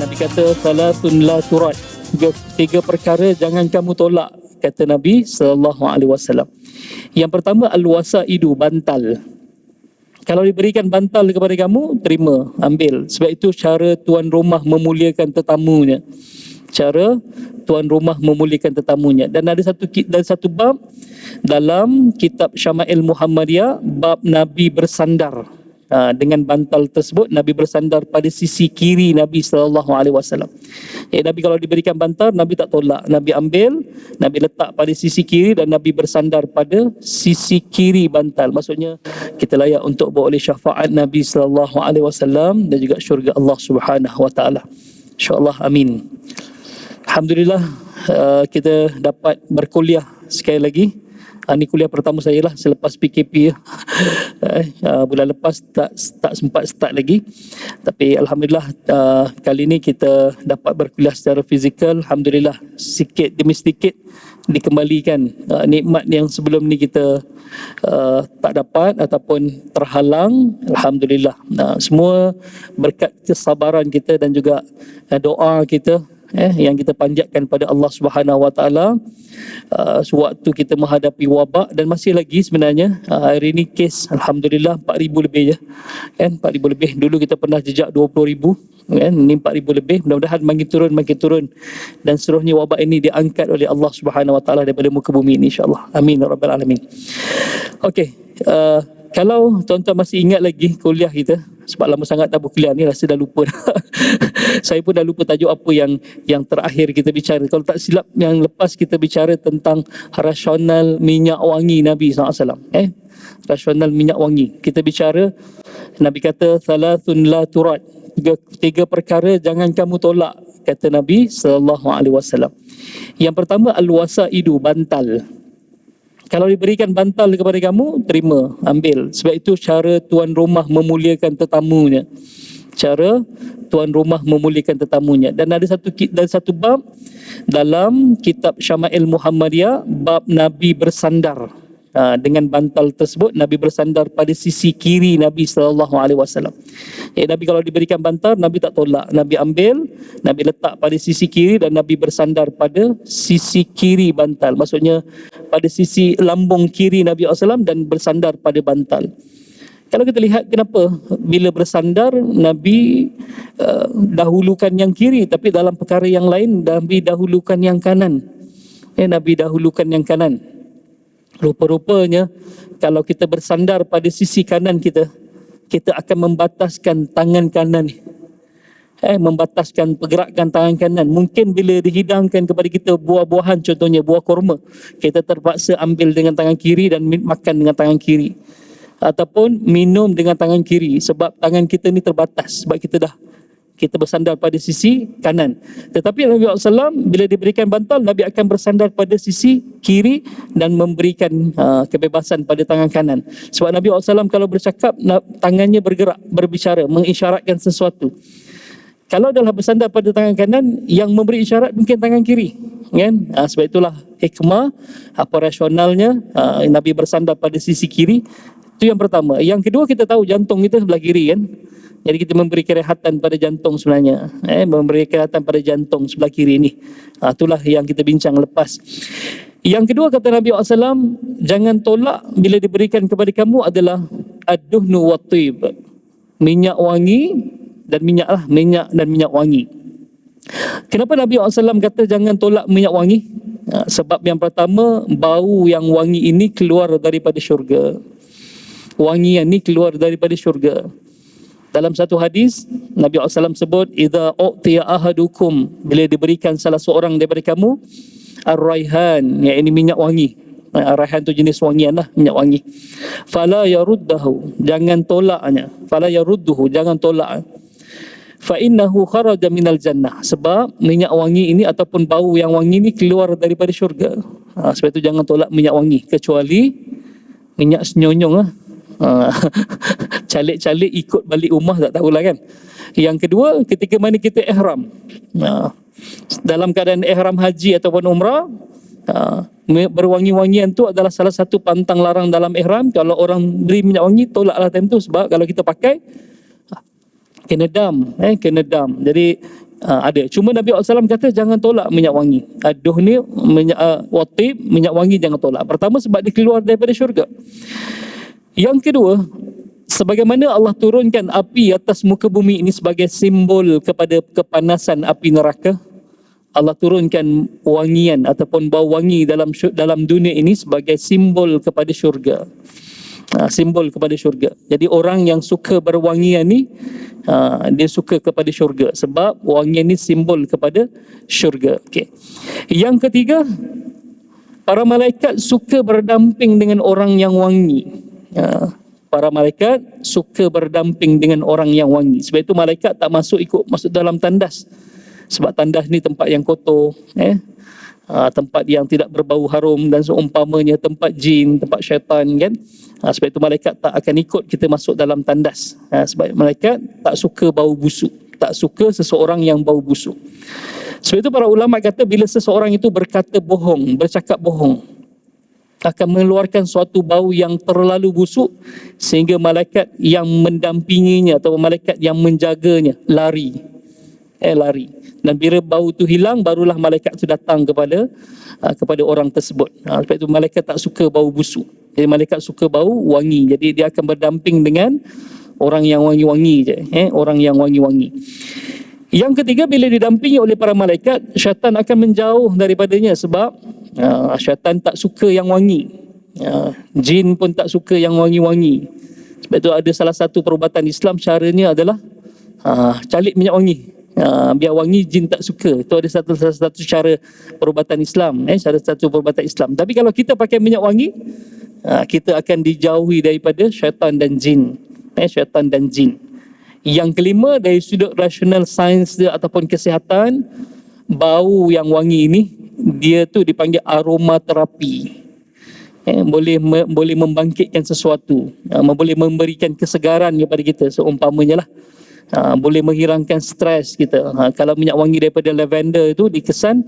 Nabi kata salatun la turad, tiga perkara jangan kamu tolak, kata Nabi sallallahu alaihi wasallam. Yang pertama al-wasaidu, bantal. Kalau diberikan bantal kepada kamu, terima, ambil. Sebab itu cara tuan rumah memuliakan tetamunya. Cara tuan rumah memuliakan tetamunya. Dan ada satu bab dalam kitab Syama'il Muhammadiyah, bab Nabi bersandar. Dengan bantal tersebut Nabi bersandar pada sisi kiri Nabi sallallahu alaihi wasallam. Nabi kalau diberikan bantal, Nabi tak tolak, Nabi ambil, Nabi letak pada sisi kiri dan Nabi bersandar pada sisi kiri bantal. Maksudnya kita layak untuk beroleh syafaat Nabi sallallahu alaihi wasallam dan juga syurga Allah Subhanahu wa taala. Insya-Allah, amin. Alhamdulillah, kita dapat berkuliah sekali lagi. Ini kuliah pertama saya lah selepas PKP. Bulan lepas tak sempat start lagi. Tapi Alhamdulillah, kali ini kita dapat berkuliah secara fizikal. Alhamdulillah, sikit demi sedikit dikembalikan nikmat yang sebelum ni kita tak dapat ataupun terhalang. Alhamdulillah, semua berkat kesabaran kita dan juga doa kita yang kita panjatkan pada Allah Subhanahu wa taala sewaktu kita menghadapi wabak. Dan masih lagi sebenarnya hari ini kes alhamdulillah 4,000 lebih je kan, 4,000 lebih. Dulu kita pernah jejak 20,000 kan, ini 4,000 lebih. Mudah-mudahan makin turun dan seterusnya wabak ini diangkat oleh Allah Subhanahu wa taala daripada muka bumi ini, insya-Allah, amin ya rabbal alamin. Okey, kalau tuan-tuan masih ingat lagi kuliah kita, sebab lama sangat tak berkuliah ni, rasa dah lupa. Saya pun dah lupa tajuk apa yang terakhir kita bicara. Kalau tak silap yang lepas kita bicara tentang rasional minyak wangi Nabi SAW. Rasional minyak wangi. Kita bicara, Nabi kata salatun la turad, tiga perkara jangan kamu tolak, kata Nabi SAW. Yang pertama al-wasaidu, bantal. Kalau diberikan bantal kepada kamu, terima, ambil. Sebab itu cara tuan rumah memuliakan tetamunya. Cara tuan rumah memuliakan tetamunya. Dan ada satu bab dalam kitab Syama'il Muhammadiyah, bab Nabi bersandar. Dengan bantal tersebut Nabi bersandar pada sisi kiri Nabi sallallahu alaihi wasallam. Nabi kalau diberikan bantal, Nabi tak tolak, Nabi ambil, Nabi letak pada sisi kiri dan Nabi bersandar pada sisi kiri bantal. Maksudnya pada sisi lambung kiri Nabi SAW dan bersandar pada bantal. Kalau kita lihat kenapa bila bersandar Nabi dahulukan yang kiri, tapi dalam perkara yang lain Nabi dahulukan yang kanan. Nabi dahulukan yang kanan. Rupa-rupanya kalau kita bersandar pada sisi kanan kita akan membataskan tangan kanan, membataskan pergerakan tangan kanan. Mungkin bila dihidangkan kepada kita buah-buahan, contohnya buah kurma, kita terpaksa ambil dengan tangan kiri dan makan dengan tangan kiri, ataupun minum dengan tangan kiri sebab tangan kita ni terbatas, sebab kita bersandar pada sisi kanan. Tetapi Nabi SAW bila diberikan bantal, Nabi akan bersandar pada sisi kiri dan memberikan kebebasan pada tangan kanan. Sebab Nabi SAW kalau bercakap, tangannya bergerak, berbicara, mengisyaratkan sesuatu. Kalau adalah bersandar pada tangan kanan, yang memberi isyarat mungkin tangan kiri, kan? Sebab itulah hikmah rasionalnya Nabi bersandar pada sisi kiri. Itu yang pertama. Yang kedua, kita tahu jantung kita sebelah kiri, kan? Jadi kita memberi kerehatan pada jantung sebenarnya. Memberi kerehatan pada jantung sebelah kiri ni. Itulah yang kita bincang lepas. Yang kedua, kata Nabi SAW, jangan tolak bila diberikan kepada kamu adalah ad-duhnu wat-tib, minyak wangi dan minyak wangi. Kenapa Nabi SAW kata jangan tolak minyak wangi? Sebab yang pertama, bau yang wangi ini keluar daripada syurga. Wangian ni keluar daripada syurga. Dalam satu hadis, Nabi SAW sebut, idza u'tiya ahadukum, bila diberikan salah seorang daripada kamu, ar-raihan, iaitu minyak wangi. Ar-raihan tu jenis wangian lah, minyak wangi. Fala yaruddahu, jangan tolaknya. Fala yarudduhu, jangan tolak. Fa innahu kharaja minal jannah, sebab minyak wangi ini ataupun bau yang wangi ini keluar daripada syurga. Sebab itu jangan tolak minyak wangi, kecuali minyak senyonyong lah. Calik-calik ikut balik rumah tak tahulah, kan. Yang kedua, ketika mana kita ihram, dalam keadaan ihram haji ataupun umrah, berwangi-wangian tu adalah salah satu pantang larang dalam ihram. Kalau orang beri minyak wangi, tolaklah time tu, sebab kalau kita pakai kena dam. Jadi Ada. Cuma Nabi SAW kata jangan tolak minyak wangi. Duhni, watib, minyak wangi jangan tolak. Pertama sebab dia keluar daripada syurga. Yang kedua, sebagaimana Allah turunkan api atas muka bumi ini sebagai simbol kepada kepanasan api neraka, Allah turunkan wangian ataupun bau wangi dalam dunia ini sebagai simbol kepada syurga. Simbol kepada syurga. Jadi orang yang suka berwangian ni, dia suka kepada syurga sebab wangian ni simbol kepada syurga. Okay. Yang ketiga, para malaikat suka berdamping dengan orang yang wangi. Para malaikat suka berdamping dengan orang yang wangi. Sebab itu malaikat tak masuk dalam tandas. Sebab tandas ni tempat yang kotor, tempat yang tidak berbau harum dan seumpamanya, tempat jin, tempat syaitan kan. Sebab itu malaikat tak akan ikut kita masuk dalam tandas. Sebab malaikat tak suka bau busuk, tak suka seseorang yang bau busuk. Sebab itu para ulama kata bila seseorang itu berkata bohong, bercakap bohong, akan mengeluarkan suatu bau yang terlalu busuk sehingga malaikat yang mendampinginya atau malaikat yang menjaganya lari. Dan bila bau itu hilang, barulah malaikat itu datang kepada orang tersebut. Sebab itu malaikat tak suka bau busuk. Jadi malaikat suka bau wangi. Jadi dia akan berdamping dengan orang yang wangi-wangi je. Orang yang wangi-wangi. Yang ketiga, bila didampingi oleh para malaikat, syaitan akan menjauh daripadanya sebab syaitan tak suka yang wangi. Jin pun tak suka yang wangi-wangi. Sebab itu ada salah satu perubatan Islam, caranya adalah calik minyak wangi. Biar wangi, jin tak suka. Itu ada salah satu cara perubatan Islam, salah satu perubatan Islam. Tapi kalau kita pakai minyak wangi, kita akan dijauhi daripada syaitan dan jin. Syaitan dan jin. Yang kelima, dari sudut rasional sains dia ataupun kesihatan, bau yang wangi ini dia tu dipanggil aromaterapi. Boleh membangkitkan sesuatu, boleh memberikan kesegaran kepada kita seumpamanya lah. Boleh menghilangkan stres kita. Kalau minyak wangi daripada lavender itu dikesan,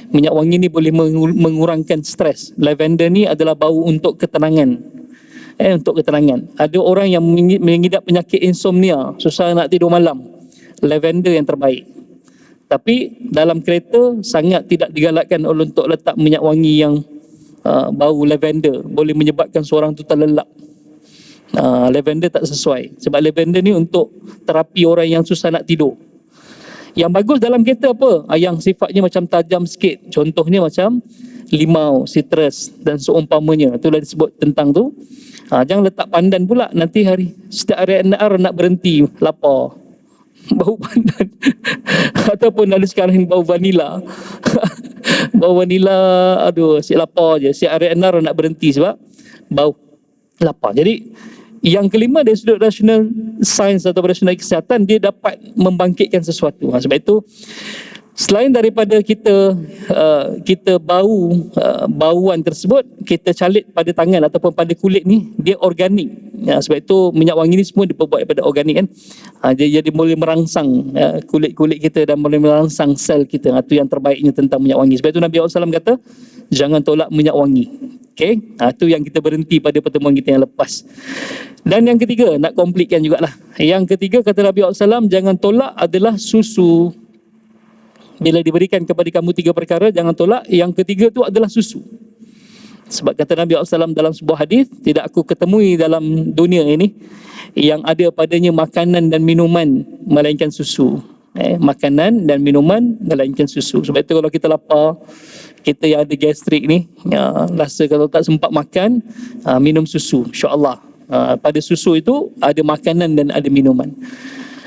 minyak wangi ni boleh mengurangkan stres. Lavender ni adalah bau untuk ketenangan. Untuk ketenangan. Ada orang yang mengidap penyakit insomnia, susah nak tidur malam, lavender yang terbaik. Tapi dalam kereta sangat tidak digalakkan untuk letak minyak wangi yang bau lavender, boleh menyebabkan seorang tu terlelap. Lavender tak sesuai. Sebab lavender ni untuk terapi orang yang susah nak tidur. Yang bagus dalam kereta apa? Yang sifatnya macam tajam sikit. Contohnya macam limau, citrus dan seumpamanya. Itulah disebut tentang tu. Jangan letak pandan pula. Nanti setiap hari nak berhenti, lapar. Bau pandan. Ataupun ada sekarang bau vanila. Bau vanila, aduh, asyik lapar je. Setiap hari nak berhenti sebab bau lapar. Jadi yang kelima, dari sudut rasional sains atau rasional kesihatan, dia dapat membangkitkan sesuatu. Sebab itu selain daripada kita bauan tersebut, kita calit pada tangan ataupun pada kulit ni, dia organik. Sebab itu minyak wangi ni semua diperbuat daripada organik kan. Jadi boleh merangsang kulit-kulit kita dan boleh merangsang sel kita. Itu yang terbaiknya tentang minyak wangi. Sebab itu Nabi SAW kata jangan tolak minyak wangi. Okay, itu yang kita berhenti pada pertemuan kita yang lepas. Dan yang ketiga, nak komplitkan jugalah. Yang ketiga, kata Nabi SAW, jangan tolak adalah susu. Bila diberikan kepada kamu 3 perkara, jangan tolak. Yang ketiga tu adalah susu. Sebab kata Nabi SAW dalam sebuah hadis, tidak aku ketemui dalam dunia ini yang ada padanya makanan dan minuman melainkan susu. Makanan dan minuman melainkan susu. Sebab itu kalau kita lapar, kita yang ada gastrik ni, rasa kalau tak sempat makan, minum susu, insyaAllah. Pada susu itu ada makanan dan ada minuman.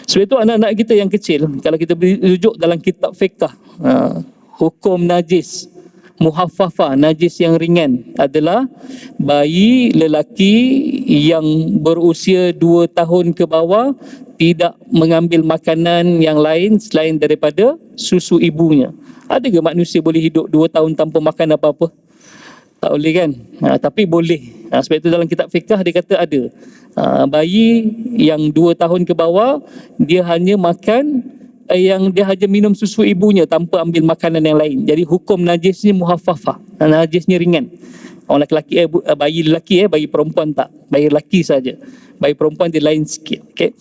Sebab itu anak-anak kita yang kecil, kalau kita rujuk dalam kitab fiqh, hukum najis, muhaffafah, najis yang ringan adalah bayi lelaki yang berusia 2 tahun ke bawah tidak mengambil makanan yang lain selain daripada susu ibunya. Ada ke manusia boleh hidup 2 tahun tanpa makan apa-apa? Tak boleh kan? Tapi boleh. Sebab itu dalam kitab fiqh dia kata ada. Bayi yang 2 tahun ke bawah, dia hanya makan, dia hanya minum susu ibunya tanpa ambil makanan yang lain. Jadi hukum najisnya muhaffafah. Najisnya ringan. Orang lelaki, bayi lelaki, bayi perempuan tak. Bayi lelaki saja. Bayi perempuan dia lain sikit. Okay?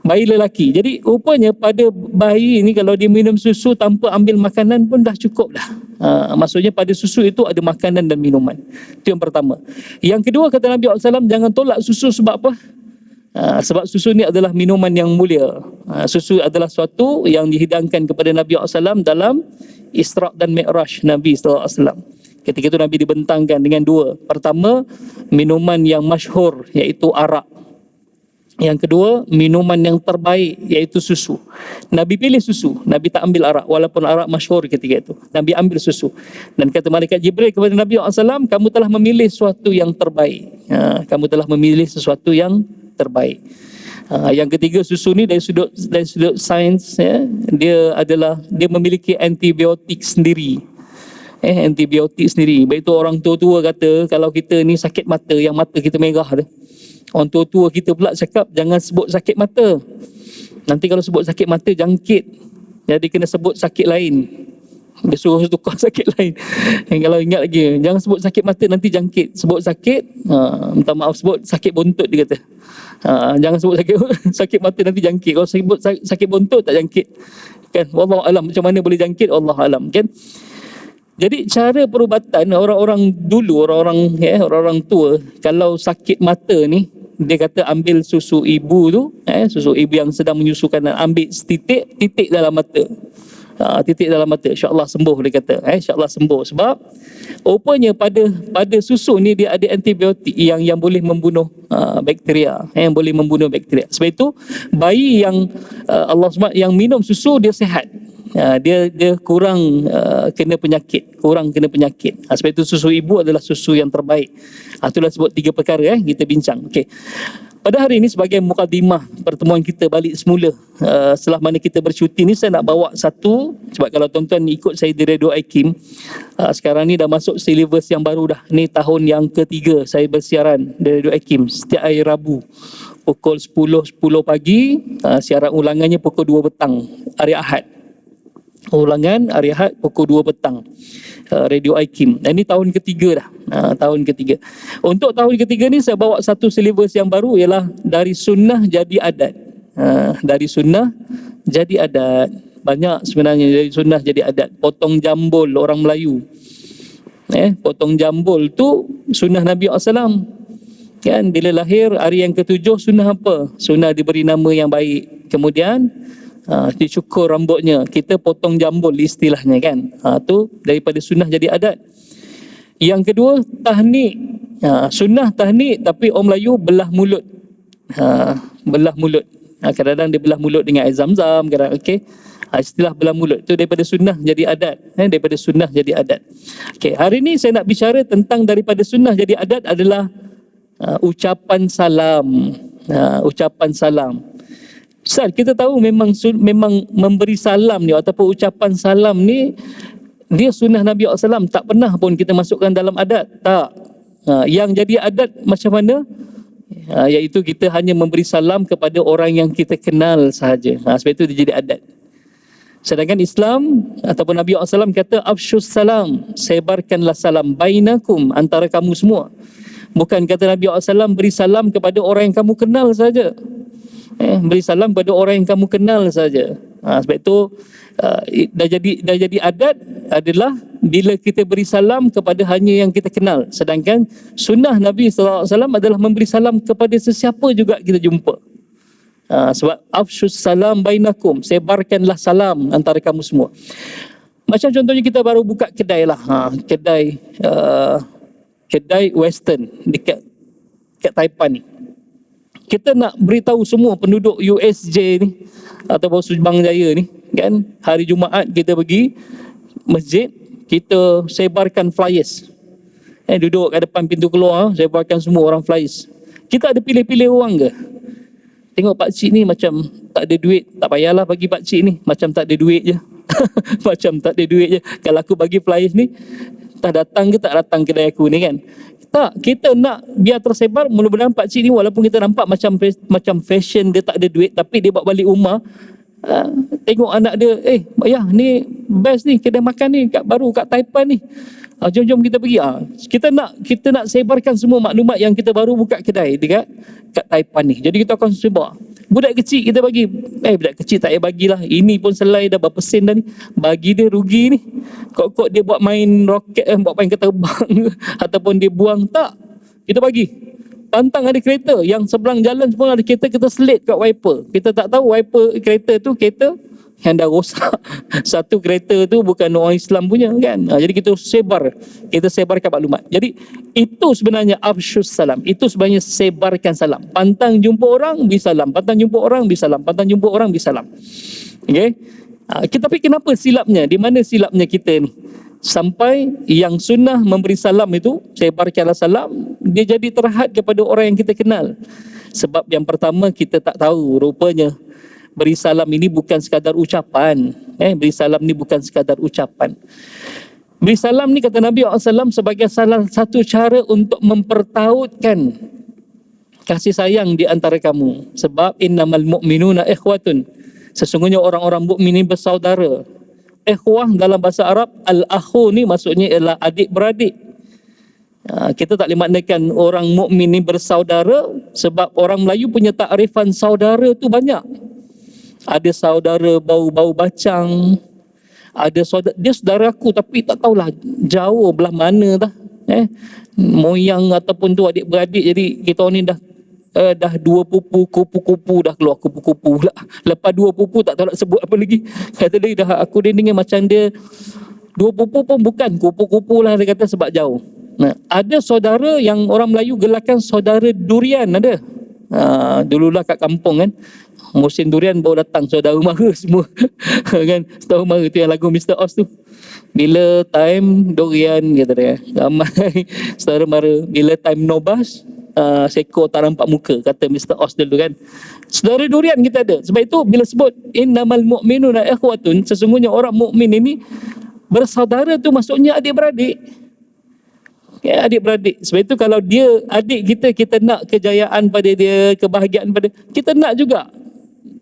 bayi lelaki. Jadi rupanya pada bayi ni kalau dia minum susu tanpa ambil makanan pun dah cukup dah. Maksudnya pada susu itu ada makanan dan minuman. Itu yang pertama. Yang kedua, kata Nabi SAW, jangan tolak susu. Sebab apa? Sebab susu ni adalah minuman yang mulia. Susu adalah suatu yang dihidangkan kepada Nabi SAW dalam Isra' dan Mi'raj Nabi SAW. Ketika itu Nabi dibentangkan dengan dua. Pertama, minuman yang masyhur iaitu arak. Yang kedua, minuman yang terbaik iaitu susu. Nabi pilih susu. Nabi tak ambil arak, walaupun arak masyhur ketika itu. Nabi ambil susu. Dan kata malaikat Jibril kepada Nabi SAW, kamu telah memilih sesuatu yang terbaik. Kamu telah memilih sesuatu yang terbaik. Yang ketiga, susu ni dari sudut sains, dia memiliki antibiotik sendiri. Antibiotik sendiri. Baik tu orang tua-tua kata kalau kita ni sakit mata, yang mata kita merah tu, orang tua-tua kita pula cakap jangan sebut sakit mata. Nanti kalau sebut sakit mata jangkit. Jadi kena sebut sakit lain. Dia suruh tukar sakit lain. Kalau ingat lagi, jangan sebut sakit mata nanti jangkit. Sebut sakit, minta maaf, sebut sakit bontot dia kata. Jangan sebut sakit mata nanti jangkit. Kalau sebut sakit bontot tak jangkit. Kan? Wallahu alam, macam mana boleh jangkit? Allah alam, kan? Jadi cara perubatan orang-orang dulu, orang-orang tua, kalau sakit mata ni, dia kata ambil susu ibu tu, susu ibu yang sedang menyusukan, ambil titik dalam mata. Titik dalam mata, insya-Allah sembuh, dia kata. Insya-Allah sembuh. Sebab rupanya pada susu ni dia ada antibiotik yang boleh membunuh bakteria, yang boleh membunuh bakteria. Sebab itu bayi yang Allah SWT yang minum susu dia sihat. Dia kurang kena penyakit, sebab itu susu ibu adalah susu yang terbaik. Itulah sebut 3 perkara kita bincang. Okey. Pada hari ini sebagai mukadimah pertemuan kita balik semula, setelah mana kita bercuti ni, saya nak bawa satu, sebab kalau tuan-tuan ikut saya di Radio IKIM, sekarang ni dah masuk silibus yang baru dah. Ni tahun yang ketiga saya bersiaran di Radio IKIM setiap hari Rabu pukul 10 pagi, siaran ulangannya pukul 2 petang hari Ahad. Ulangan hari Ahad pukul 2 petang, Radio IKIM. Ini tahun ketiga dah. Tahun ketiga. Untuk tahun ketiga ni saya bawa satu silibus yang baru, ialah dari sunnah jadi adat. Dari sunnah jadi adat. Banyak sebenarnya dari sunnah jadi adat. Potong jambul orang Melayu. Potong jambul tu sunnah Nabi SAW. Kan, bila lahir hari yang ketujuh, sunnah apa? Sunnah diberi nama yang baik. Kemudian dicukur rambutnya, kita potong jambul istilahnya, kan. Tu daripada sunnah jadi adat. Yang kedua, tahnik. Sunnah tahnik, tapi orang Melayu belah mulut. Belah mulut. Kadang-kadang dia belah mulut dengan air zam-zam, kadang, okey. Istilah belah mulut tu daripada sunnah jadi adat. Daripada sunnah jadi adat. Okey, hari ni saya nak bicara tentang daripada sunnah jadi adat adalah ucapan salam. Ucapan salam. Ustaz, kita tahu memang memberi salam ni ataupun ucapan salam ni dia sunnah Nabi SAW. Tak pernah pun kita masukkan dalam adat. Tak. Yang jadi adat macam mana? Iaitu kita hanya memberi salam kepada orang yang kita kenal sahaja. Sebab itu dia jadi adat. Sedangkan Islam ataupun Nabi SAW kata afsyus salam, sebarkanlah salam bainakum, antara kamu semua. Bukan kata Nabi SAW beri salam kepada orang yang kamu kenal saja. Beri salam kepada orang yang kamu kenal saja. Sebab itu dah jadi adat adalah bila kita beri salam kepada hanya yang kita kenal. Sedangkan sunnah Nabi SAW adalah memberi salam kepada sesiapa juga kita jumpa. Sebab afsyus salam bainakum, sebarkanlah salam antara kamu semua. Macam contohnya kita baru buka kedai lah, kedai western dekat Taipan ni. Kita nak beritahu semua penduduk USJ ni ataupun Subang Jaya ni, kan, hari Jumaat kita pergi masjid, kita sebarkan flyers. Duduk kat depan pintu keluar, sebarkan semua orang flyers. Kita ada pilih-pilih orang ke? Tengok pak cik ni macam tak ada duit, tak payahlah bagi pak cik ni, macam tak ada duit je. Macam tak ada duit je. Kalau aku bagi flyers ni, tak datang ke tak datang kedai aku ni, kan? Tak, kita nak biar tersebar. Mudah-mudahan pakcik ni walaupun kita nampak macam fashion dia tak ada duit, tapi dia bawa balik rumah, tengok anak dia, ayah ni best ni kedai makan ni baru kat Taipan ni, jom kita pergi. Kita nak sebarkan semua maklumat yang kita baru buka kedai dekat kat Taipan ni. Jadi kita akan sebar. Budak kecil kita bagi, budak kecil tak payah bagilah, ini pun selai dah berapa sen dah ni, bagi dia rugi ni. Kok dia buat main roket, buat main keterbang ataupun dia buang, tak, kita bagi. Pantang ada kereta, yang seberang jalan semua ada kereta, kita selit kat wiper. Kita tak tahu wiper kereta tu kereta yang dah rosak. Satu kereta tu bukan orang Islam punya kan. Jadi kita sebarkan maklumat. Jadi itu sebenarnya afsyus salam. Itu sebenarnya sebarkan salam. Pantang jumpa orang, beri salam. Pantang jumpa orang, beri salam. Pantang jumpa orang, beri salam. Okey. Tapi kenapa silapnya? Di mana silapnya kita ni? Sampai yang sunnah memberi salam itu, sebarkanlah salam, dia jadi terhad kepada orang yang kita kenal. Sebab yang pertama, kita tak tahu rupanya beri salam ini bukan sekadar ucapan. Beri salam ni bukan sekadar ucapan. Beri salam ni kata Nabi SAW sebagai salah satu cara untuk mempertautkan kasih sayang di antara kamu. Sebab innamal mu'minuna ikhwatun. Sesungguhnya orang-orang mukmin ini bersaudara. Ikhwah dalam bahasa Arab, al-akhu ni maksudnya ialah adik-beradik. Kita tak boleh maknakan orang mukmin ni bersaudara, sebab orang Melayu punya takrifan saudara tu banyak. Ada saudara bau-bau bacang, ada saudara, dia saudara aku tapi tak tahulah jauh belah mana dah. Moyang ataupun tu adik-beradik, jadi kita ni dah dua pupu, kupu-kupu dah keluar kupu-kupu pula. Lepas dua pupu tak tahu nak sebut apa lagi. Kata dia dah, aku dengar macam dia dua pupu pun bukan, kupu-kupu lah dia kata sebab jauh. Ada saudara yang orang Melayu gelarkan saudara durian ada. Dululah kat kampung kan, musim durian baru datang saudara mara semua. Kan, saudara mara tu yang lagu Mr. Oz tu. Bila time durian kata dia, ramai saudara mara. Bila time nobas, seko tak nampak muka, kata Mr. Oz dulu kan. Saudara durian kita ada. Sebab itu bila sebut innamal mu'minuna ikhwatun, sesungguhnya orang mukmin ini bersaudara tu maksudnya adik-beradik. Adik-beradik. Sebab itu kalau dia adik kita, kita nak kejayaan pada dia, kebahagiaan pada kita nak juga.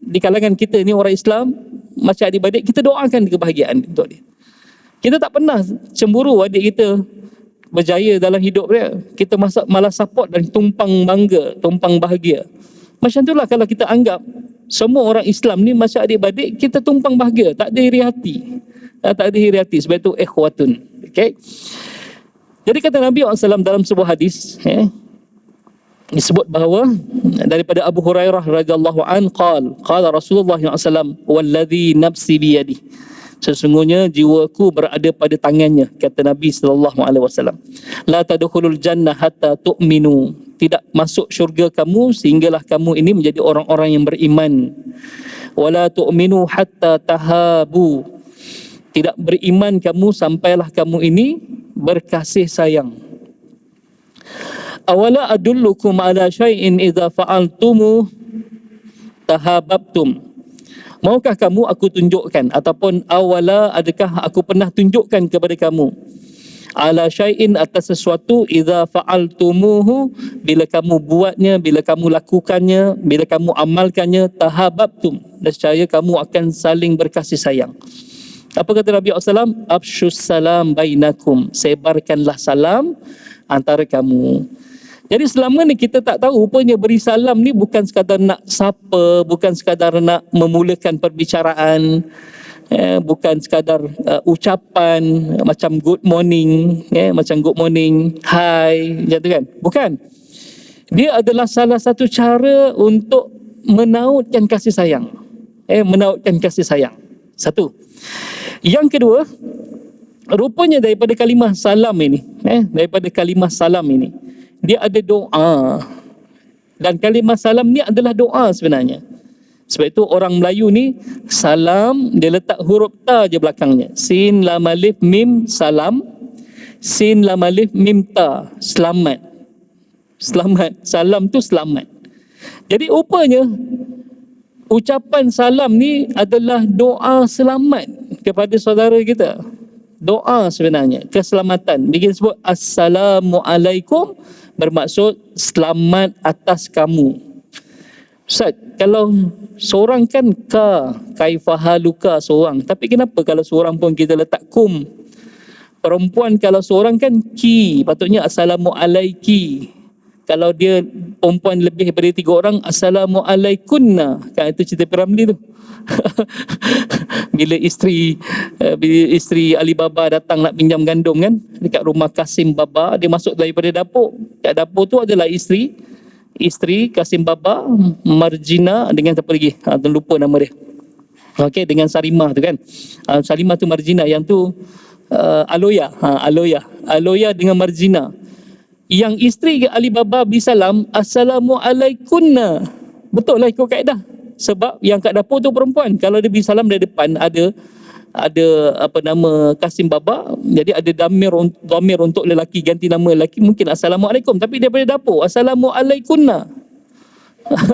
Di kalangan kita ni orang Islam, macam adik-beradik, kita doakan kebahagiaan untuk dia. Kita tak pernah cemburu adik kita berjaya dalam hidup dia. Kita malah support dan tumpang bangga, tumpang bahagia. Macam itulah kalau kita anggap semua orang Islam ni macam adik-beradik, kita tumpang bahagia, tak ada iri hati. Tak ada iri hati. Sebab itu ikhwatun. Okay. Jadi kata Nabi SAW dalam sebuah hadis, disebut bahawa daripada Abu Hurairah radhiyallahu an qala Rasulullah SAW, walladhi nafsi biyadi, sesungguhnya jiwaku berada pada tangannya, kata Nabi SAW, la tadkhulul jannah hatta tu'minu, tidak masuk syurga kamu sehinggalah kamu ini menjadi orang-orang yang beriman. Wala tu'minu hatta tahabu, tidak beriman kamu sampailah kamu ini berkasih sayang. Awala adullukum ala syai'in idza fa'altumu tahabbtum, maukah kamu aku tunjukkan, ataupun awala, adakah aku pernah tunjukkan kepada kamu, ala syai'in, atas sesuatu, idza fa'altumuhu, bila kamu buatnya, bila kamu lakukannya, bila kamu amalkannya, tahabbtum, nescaya kamu akan saling berkasih sayang. Apa kata Nabi SAW? Afsyus salam bainakum, sebarkanlah salam antara kamu. Jadi selama ni kita tak tahu rupanya beri salam ni bukan sekadar nak sapa, bukan sekadar nak memulakan perbicaraan, bukan sekadar ucapan macam good morning, macam good morning, hi, macam tu kan. Bukan. Dia adalah salah satu cara untuk menautkan kasih sayang. Menautkan kasih sayang. Satu. Yang kedua, rupanya daripada kalimah salam ini, dia ada doa. Dan kalimah salam ni adalah doa sebenarnya. Sebab itu orang Melayu ni, salam, dia letak huruf ta je belakangnya. Sin, lam, alif, mim, salam. Sin, lam, alif, mim, ta, selamat. Selamat. Salam tu selamat. Jadi rupanya, ucapan salam ni adalah doa selamat kepada saudara kita. Doa sebenarnya, keselamatan. Dia sebut Assalamualaikum, bermaksud selamat atas kamu. Ustaz, kalau seorang kan kaifahaluka seorang, tapi kenapa kalau seorang pun kita letak kum? Perempuan kalau seorang kan ki, patutnya Assalamualaiki. Kalau dia perempuan lebih daripada 3 orang, Assalamualaikunna. Kan itu cerita Piramli tu. bila isteri Alibaba datang nak pinjam gandum kan dekat rumah Kasim Baba, dia masuk daripada dapur. Kat dapur tu adalah isteri Kasim Baba, Marjina dengan siapa lagi? Lupa nama dia. Okey, dengan Sarimah tu kan. Sarimah tu Marjina, yang tu Aloya. Aloya dengan Marjina. Yang isteri Alibaba beri salam, Assalamualaikunna. Betul lah ikut kaedah. Sebab yang kat dapur tu perempuan. Kalau dia beri salam dari depan, ada apa nama Kasim Baba, jadi ada dhamir untuk lelaki, ganti nama lelaki mungkin Assalamualaikum, tapi daripada dapur Assalamualaikunna.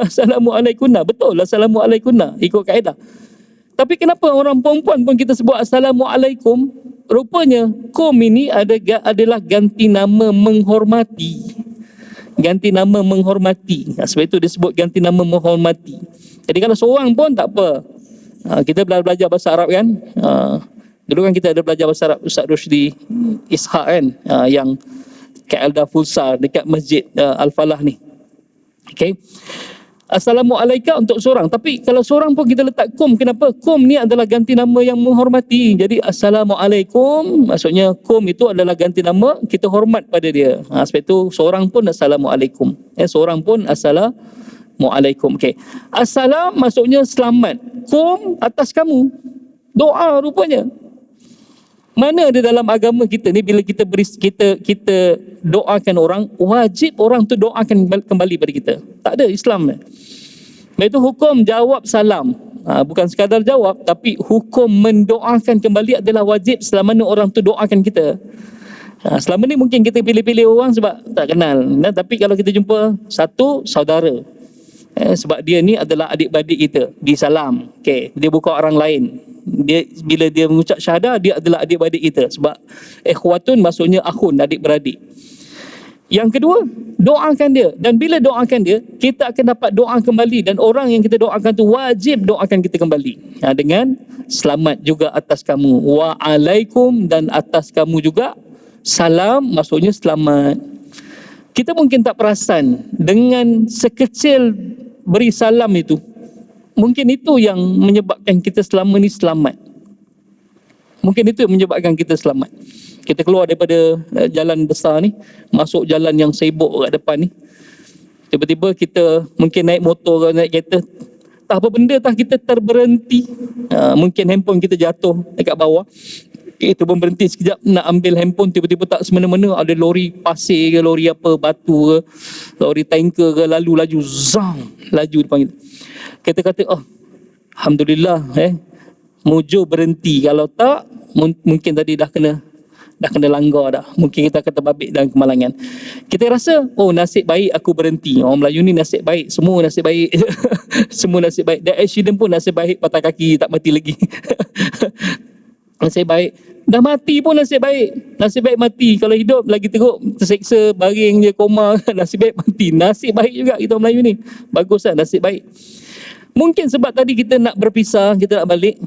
Assalamualaikunna, betul Assalamualaikunna ikut kaedah. Tapi kenapa orang perempuan pun kita sebut Assalamualaikum? Rupanya kum ini adalah ganti nama menghormati. Ganti nama menghormati. Sebab itu disebut ganti nama menghormati. Jadi kalau seorang pun tak apa. Kita belajar bahasa Arab kan. Dulu kan kita ada belajar bahasa Arab Ustaz Rushdi Ishaq kan. Yang KL Dafulsa dekat Masjid Al-Falah ni. Okay. Assalamualaikum untuk seorang. Tapi kalau seorang pun kita letak kum. Kenapa? Kum ni adalah ganti nama yang menghormati. Jadi Assalamualaikum, maksudnya kum itu adalah ganti nama, kita hormat pada dia. Sebab itu seorang pun Assalamualaikum. Seorang pun Assalamualaikum. Okay. Assalam maksudnya selamat. Kum atas kamu. Doa rupanya. Mana ada dalam agama kita ni bila kita doakan orang, wajib orang tu doakan kembali pada kita. Tak ada Islam. Itu hukum jawab salam. Bukan sekadar jawab, tapi hukum mendoakan kembali adalah wajib selama mana orang tu doakan kita. Selama ni mungkin kita pilih-pilih orang sebab tak kenal. Tapi kalau kita jumpa satu saudara, sebab dia ni adalah adik-beradik kita, di salam. Okay. Dia bukan orang lain. Bila dia mengucap syahadah, dia adalah adik-beradik kita. Sebab ikhwatun maksudnya akhun, adik-beradik. Yang kedua, doakan dia. Dan bila doakan dia, kita akan dapat doa kembali. Dan orang yang kita doakan tu wajib doakan kita kembali. Dengan selamat juga atas kamu. Wa'alaikum, dan atas kamu juga salam, maksudnya selamat. Kita mungkin tak perasan dengan sekecil beri salam itu. Mungkin itu yang menyebabkan kita selama ni selamat. Mungkin itu yang menyebabkan kita selamat. Kita keluar daripada jalan besar ni, masuk jalan yang sibuk kat depan ni. Tiba-tiba kita mungkin naik motor ke naik kereta, tak apa benda tak kita terberhenti. Mungkin handphone kita jatuh dekat bawah. Kita pun berhenti sekejap nak ambil handphone, tiba-tiba tak semena-mena ada lori pasir ke, lori apa, batu ke, lori tanker ke, lalu laju zang, laju depan kita. Kita kata, oh, Alhamdulillah, mujur berhenti. Kalau tak, mungkin tadi dah kena langgar dah. Mungkin kita akan terbabit dalam kemalangan. Kita rasa, oh nasib baik aku berhenti. Orang Melayu ni nasib baik, semua nasib baik. Semua nasib baik. Dan accident pun nasib baik, patah kaki tak mati lagi. Nasib baik. Dah mati pun nasib baik. Nasib baik mati. Kalau hidup lagi teruk, terseksa, baring je, koma. Nasib baik mati. Nasib baik juga kita orang Melayu ni. Bagus lah, nasib baik. Mungkin sebab tadi kita nak berpisah, kita nak balik.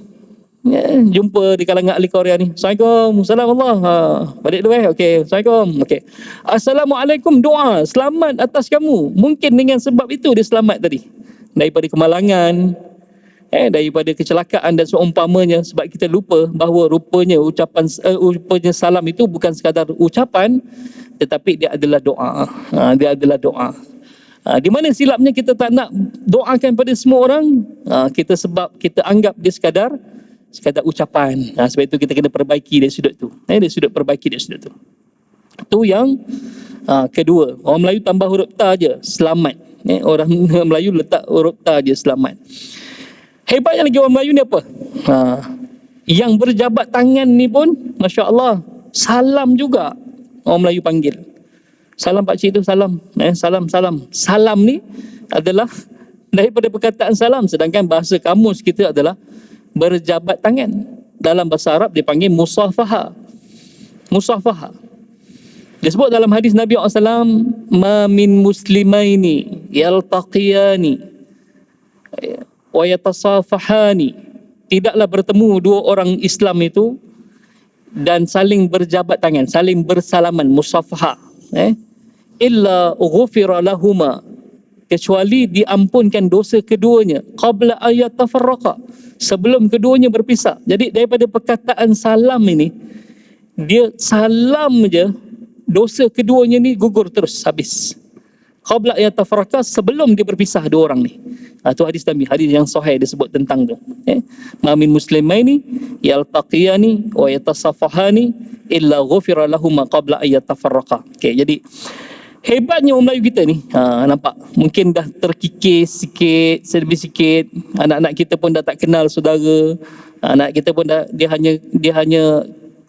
Jumpa di kalangan ahli Korea ni. Assalamualaikum. Assalamualaikum. Balik dulu Okey. Assalamualaikum. Okey. Assalamualaikum, doa. Selamat atas kamu. Mungkin dengan sebab itu dia selamat tadi. Daripada kemalangan. Daripada kecelakaan dan seumpamanya, sebab kita lupa bahawa rupanya rupanya salam itu bukan sekadar ucapan, tetapi dia adalah doa. Dia adalah doa. Di mana silapnya kita tak nak doakan pada semua orang? Kita sebab kita anggap dia sekadar ucapan. Sebab itu kita kena perbaiki dari sudut tu. Dari sudut perbaiki dari sudut tu. Itu yang kedua. Orang Melayu tambah huruf ta je, selamat. Orang Melayu letak huruf ta je, selamat. Hebatnya lagi orang Melayu ni apa? Yang berjabat tangan ni pun, Masya Allah, salam juga orang Melayu panggil. Salam pakcik tu, salam. Salam. Salam ni adalah daripada perkataan salam. Sedangkan bahasa kamus kita adalah berjabat tangan. Dalam bahasa Arab dia panggil musafaha. Musafaha. Dia sebut dalam hadis Nabi SAW, ma min muslimaini yaltaqiyani wa yatasafahani. Tidaklah bertemu dua orang Islam itu dan saling berjabat tangan, saling bersalaman, musafaha. illa ghufira lahuma, kecuali diampunkan dosa keduanya, qabla ayat tafarraqa, sebelum keduanya berpisah. Jadi daripada perkataan salam ini, dia salam je, dosa keduanya ni gugur terus, habis. Qabla ayat tafarraqa, sebelum dia berpisah dua orang ni. Itu hadis Nabi, hadis yang sahih disebut tentang tu. Ma min muslimaini yaltaqiyani wa yatasafahani illa ghufira lahuma qabla ayat tafarraqa. Jadi hebatnya orang Melayu kita ni, nampak mungkin dah terkikis sikit, sedikit sikit. Anak-anak kita pun dah tak kenal saudara. Anak kita pun dah dia hanya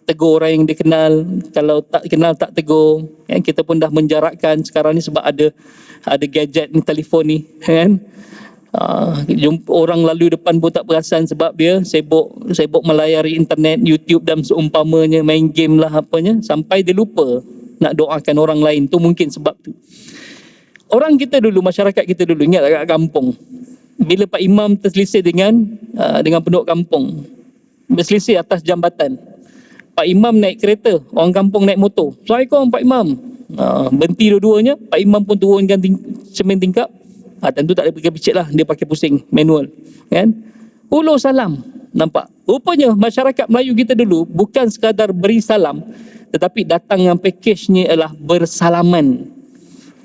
tegur orang yang dia kenal. Kalau tak kenal tak tegur. Kita pun dah menjarakkan sekarang ni sebab ada gadget ni, telefon ni, kan. Jumpa orang lalu depan pun tak perasan sebab dia sibuk melayari internet, YouTube dan seumpamanya, main game lah apanya, sampai dia lupa nak doakan orang lain. Tu mungkin sebab tu. Orang kita dulu, masyarakat kita dulu, ingat kat kampung, bila Pak Imam terselisih dengan penduduk kampung, berselisih atas jambatan, Pak Imam naik kereta, orang kampung naik motor. Assalamualaikum Pak Imam. Berhenti dua-duanya, Pak Imam pun turunkan cermin tingkap. Tentu tak ada picit lah, dia pakai pusing manual, kan. Ulur salam, nampak. Rupanya masyarakat Melayu kita dulu bukan sekadar beri salam, tetapi datang dengan pakejnya ialah bersalaman.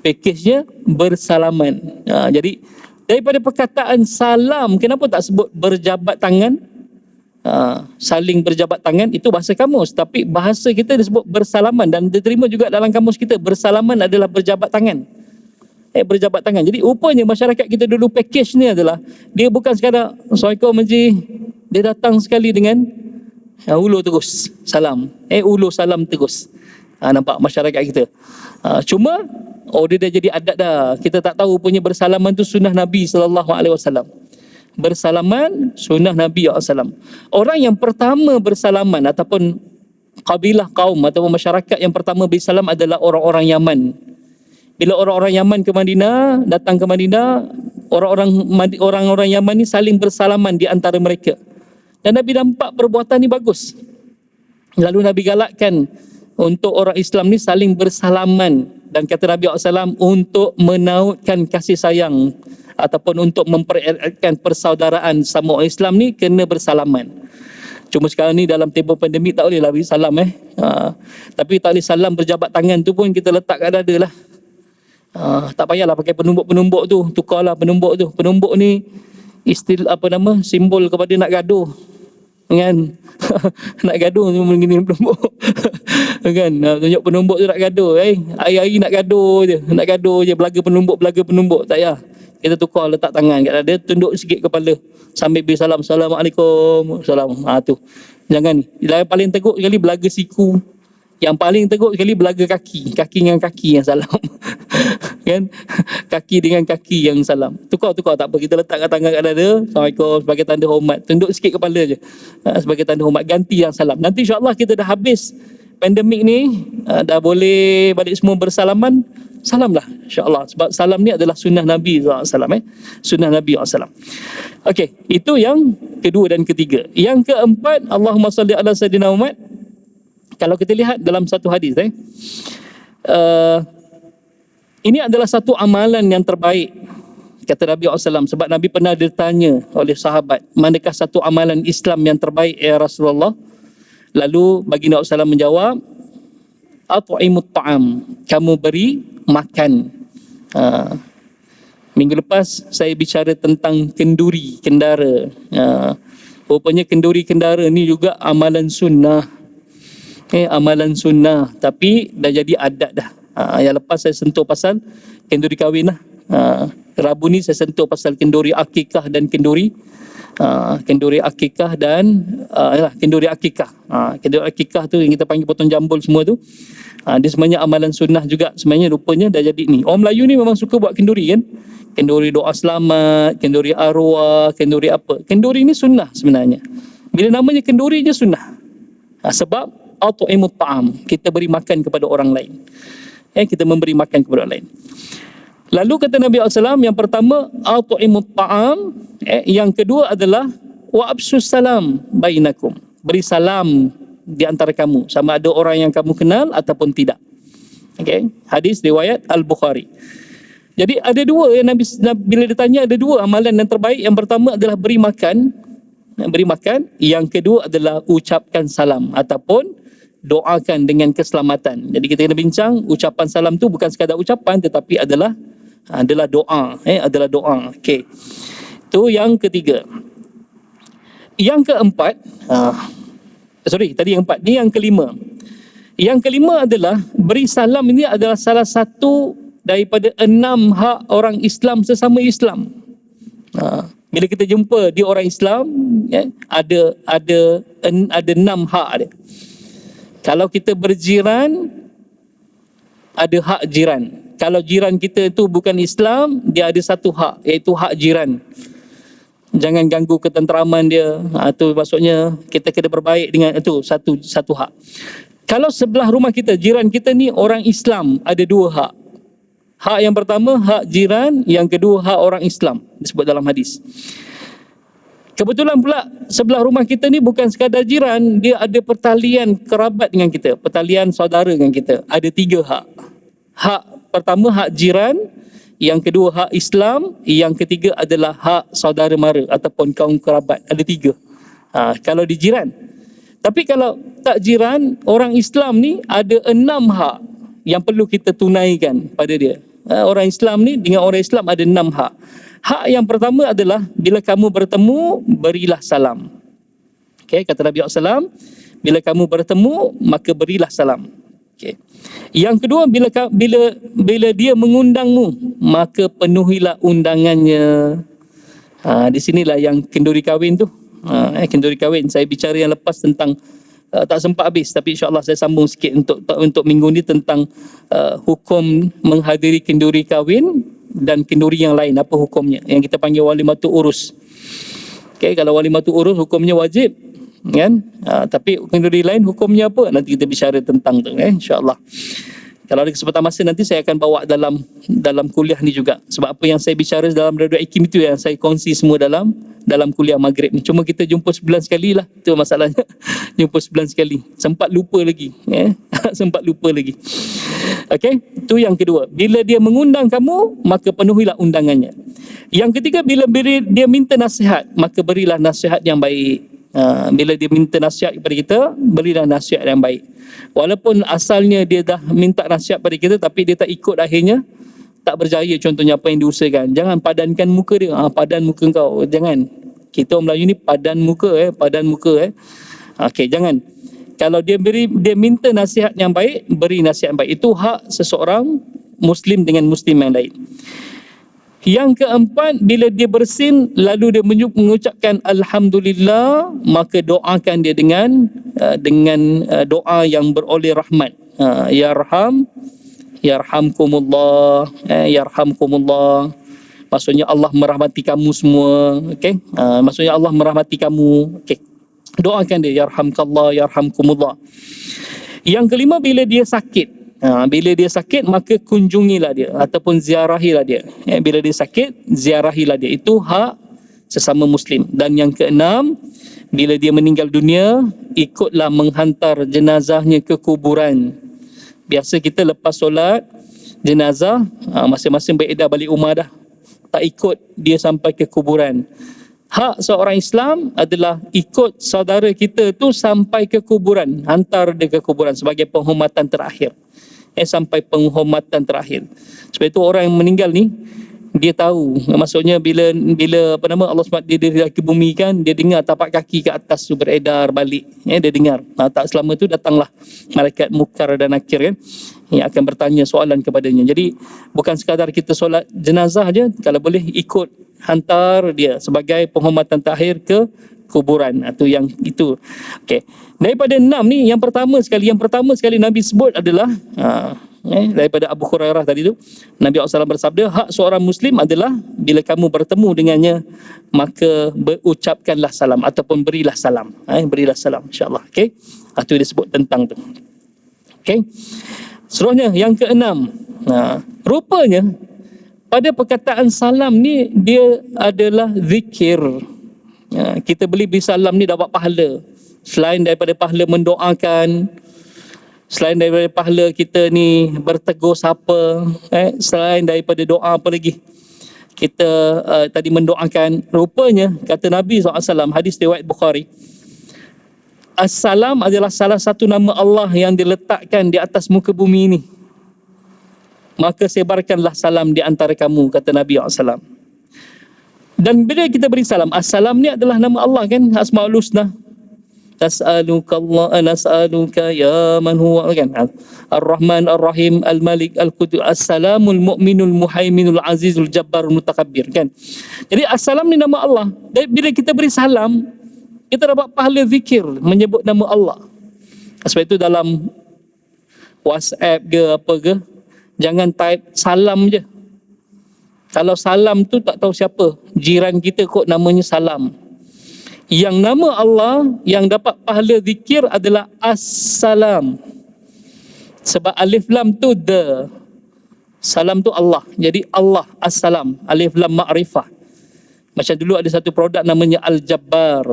Pakejnya bersalaman. Jadi daripada perkataan salam, kenapa tak sebut berjabat tangan? Saling berjabat tangan itu bahasa kamus, tapi bahasa kita disebut bersalaman, dan diterima juga dalam kamus kita. Bersalaman adalah berjabat tangan. Berjabat tangan. Jadi rupanya masyarakat kita dulu package ni adalah, dia bukan sekadar Assalamualaikum Haji, dia datang sekali dengan ulur terus salam, ulur salam terus. Nampak masyarakat kita. Cuma dia dah jadi adat dah. Kita tak tahu punya bersalaman tu sunnah Nabi SAW. Bersalaman sunnah Nabi SAW. Orang yang pertama bersalaman ataupun kabilah kaum ataupun masyarakat yang pertama bersalam adalah orang-orang Yaman. Bila orang-orang Yaman ke Madinah, datang ke Madinah, orang-orang Yaman ni saling bersalaman di antara mereka. Dan Nabi nampak perbuatan ni bagus. Lalu Nabi galakkan untuk orang Islam ni saling bersalaman, dan kata Nabi SAW untuk menautkan kasih sayang ataupun untuk mempereratkan persaudaraan sama orang Islam ni kena bersalaman. Cuma sekarang ni dalam tempoh pandemik tak boleh lah beri salam Tapi tak boleh salam berjabat tangan tu pun kita letak kat dada lah. Tak payahlah pakai penumbuk-penumbuk tu, tukarlah penumbuk tu. Penumbuk ni simbol kepada nak gaduh, kan. Nak gaduh tu begini penumbuk. Kan, tunjuk penumbuk tu nak gaduh. Hari-hari nak gaduh je, belaga penumbuk, tak payah. Kita tukar, letak tangan kat dada, tunduk sikit kepala sambil beri salam. Assalamualaikum. Salam. Tu. Jangan ni. Yang paling teruk sekali belaga siku. Yang paling teruk sekali belaga kaki. Kaki dengan kaki yang salam. Kan? Kaki dengan kaki yang salam. Tukar tak apa. Kita letakkan tangan kat dada. Assalamualaikum sebagai tanda hormat. Tunduk sikit kepala je. Sebagai tanda hormat. Ganti yang salam. Nanti insyaAllah kita dah habis pandemik ni. Dah boleh balik semua bersalaman. Salamlah insyaAllah. Sebab salam ni adalah sunnah Nabi SAW. Sunnah Nabi SAW. Okey. Itu yang kedua dan ketiga. Yang keempat, Allahumma salli ala Sayyidina Muhammad. Kalau kita lihat dalam satu hadis, ini adalah satu amalan yang terbaik, kata Nabi SAW. Sebab Nabi pernah ditanya oleh sahabat, manakah satu amalan Islam yang terbaik ya Rasulullah? Lalu baginda SAW menjawab, at'imut ta'am, kamu beri makan. Minggu lepas saya bicara tentang kendara. Rupanya kendara ni juga amalan sunnah. Amalan sunnah, tapi dah jadi adat dah. Yang lepas saya sentuh pasal kenduri kahwin lah. Rabu ni saya sentuh pasal kenduri akikah dan kenduri akikah dan kenduri akikah. Kenduri akikah tu yang kita panggil potong jambul semua tu. Dia sebenarnya amalan sunnah juga. Sebenarnya rupanya dah jadi ni. Orang Melayu ni memang suka buat kenduri kan. Kenduri doa selamat, kenduri arwah, kenduri apa. Kenduri ni sunnah sebenarnya. Bila namanya kenduri je sunnah. Sebab at'imut ta'am, kita beri makan kepada orang lain. Kita memberi makan kepada orang lain. Lalu kata Nabi SAW, yang pertama at'imut ta'am, yang kedua adalah wa absus salam bainakum, beri salam di antara kamu, sama ada orang yang kamu kenal ataupun tidak. Okay, hadis riwayat Al-Bukhari. Jadi ada dua yang Nabi bila ditanya, ada dua amalan yang terbaik. Yang pertama adalah beri makan. Yang kedua adalah ucapkan salam ataupun doakan dengan keselamatan. Jadi kita kena bincang, ucapan salam tu bukan sekadar ucapan tetapi adalah doa, adalah doa. Okey. Itu yang ketiga. Yang keempat, tadi yang empat, ni yang kelima. Yang kelima adalah beri salam. Ini adalah salah satu daripada 6 hak orang Islam sesama Islam. Bila kita jumpa dia orang Islam, ada 6 hak dia. Kalau kita berjiran, ada hak jiran. Kalau jiran kita itu bukan Islam, dia ada satu hak, iaitu hak jiran. Jangan ganggu ketenteraman dia. Itu maksudnya kita kena berbaik dengan itu, satu hak. Kalau sebelah rumah kita, jiran kita ni orang Islam, ada 2 hak. Hak yang pertama, hak jiran. Yang kedua, hak orang Islam. Disebut dalam hadis. Kebetulan pula sebelah rumah kita ni bukan sekadar jiran, dia ada pertalian kerabat dengan kita, pertalian saudara dengan kita. Ada 3 hak. Hak pertama, hak jiran. Yang kedua, hak Islam. Yang ketiga adalah hak saudara mara ataupun kaum kerabat. Ada 3. Kalau di jiran. Tapi kalau tak jiran, orang Islam ni ada 6 hak yang perlu kita tunaikan pada dia. Orang Islam ni dengan orang Islam ada 6 hak. Hak yang pertama adalah bila kamu bertemu, berilah salam. Okay, kata Nabi SAW, bila kamu bertemu, maka berilah salam. Okay. Yang kedua, bila dia mengundangmu, maka penuhilah undangannya. Di sinilah yang kenduri kahwin tu. Kenduri kahwin, saya bicara yang lepas tentang tak sempat habis, tapi insyaAllah saya sambung sikit untuk minggu ni tentang hukum menghadiri kenduri kahwin dan kenduri yang lain, apa hukumnya, yang kita panggil walimatul urus. Okay, kalau walimatul urus hukumnya wajib, kan? Tapi kenduri lain hukumnya apa, nanti kita bicara tentang tu, insyaAllah. Kalau ada kesempatan masa nanti saya akan bawa dalam kuliah ni juga. Sebab apa yang saya bicara dalam Radio IKIM itu yang saya kongsi semua dalam kuliah maghrib ni. Cuma kita jumpa sebulan sekali lah. Itu masalahnya. Jumpa sebulan sekali. Sempat lupa lagi. Sempat lupa lagi. Okey, itu yang kedua. Bila dia mengundang kamu, maka penuhilah undangannya. Yang ketiga, bila dia minta nasihat, maka berilah nasihat yang baik. Bila dia minta nasihat kepada kita, berilah nasihat yang baik. Walaupun asalnya dia dah minta nasihat pada kita, tapi dia tak ikut, akhirnya tak berjaya contohnya apa yang diusahakan. Jangan padankan muka dia. Padan muka kau. Jangan. Kita orang Melayu ni padan muka. Padan muka. Okey, jangan. Kalau dia minta nasihat yang baik, beri nasihat yang baik. Itu hak seseorang Muslim dengan Muslim yang lain. Yang keempat, bila dia bersin lalu dia mengucapkan Alhamdulillah, maka doakan dia dengan doa yang beroleh rahmat. Yarhamkumullah, yarhamkumullah. Maksudnya Allah merahmati kamu semua. Okey, maksudnya Allah merahmati kamu. Okey, doakan dia yarhamkallah, yarhamkumullah. Yang kelima, bila dia sakit. Bila dia sakit, maka kunjungilah dia ataupun ziarahilah dia. Bila dia sakit, ziarahilah dia. Itu hak sesama Muslim. Dan yang keenam, bila dia meninggal dunia, ikutlah menghantar jenazahnya ke kuburan. Biasa kita lepas solat jenazah, masing-masing beredar balik rumah dah. Tak ikut dia sampai ke kuburan. Hak seorang Islam adalah ikut saudara kita tu sampai ke kuburan. Hantar dia ke kuburan sebagai penghormatan terakhir. Sampai penghormatan terakhir. Sebab itu orang yang meninggal ni, dia tahu. Maksudnya bila Allah SWT dia ke bumi kan, dia dengar tapak kaki ke atas tu beredar balik. Dia dengar. Tak selama tu datanglah malaikat Munkar dan Nakir kan, yang akan bertanya soalan kepadanya. Jadi bukan sekadar kita solat jenazah aja, kalau boleh ikut hantar dia sebagai penghormatan terakhir ke kuburan. Itu. Okey. Daripada 6 ni, yang pertama sekali Nabi sebut adalah daripada Abu Hurairah tadi tu, Nabi SAW bersabda, hak seorang Muslim adalah bila kamu bertemu dengannya, maka berucapkanlah salam ataupun berilah salam. Berilah salam, insyaAllah. Okey. Itu dia sebut tentang tu. Okey. Seterusnya yang keenam. Rupanya pada perkataan salam ni, dia adalah zikir. Kita beri salam ni dapat pahala. Selain daripada pahala mendoakan, Selain daripada pahala kita ni bertegur sapa, selain daripada doa apa lagi? Kita tadi mendoakan, rupanya kata Nabi SAW, hadis riwayat Bukhari, Assalam adalah salah satu nama Allah yang diletakkan di atas muka bumi ini. Maka sebarkanlah salam di antara kamu, kata Nabi SAW. Dan bila kita beri salam, Assalam ni adalah nama Allah kan, Asmaul Husna. Nas'aluka Allah, nas'aluka ya man huwa kan, Ar-Rahman Ar-Rahim Al-Malik Al-Qudus As-Salamul Mu'minul Muhaiminul Azizul Jabbarul Mutakabbir kan. Jadi Assalam ni nama Allah. Dan bila kita beri salam, kita dapat pahala zikir menyebut nama Allah. Sebab itu dalam WhatsApp ke apa ke, jangan type salam je. Kalau salam tu tak tahu siapa, jiran kita kot namanya Salam. Yang nama Allah yang dapat pahala zikir adalah As-Salam. Sebab alif lam tu the, salam tu Allah. Jadi Allah As-Salam, alif lam ma'rifah. Macam dulu ada satu produk namanya Al-Jabbar.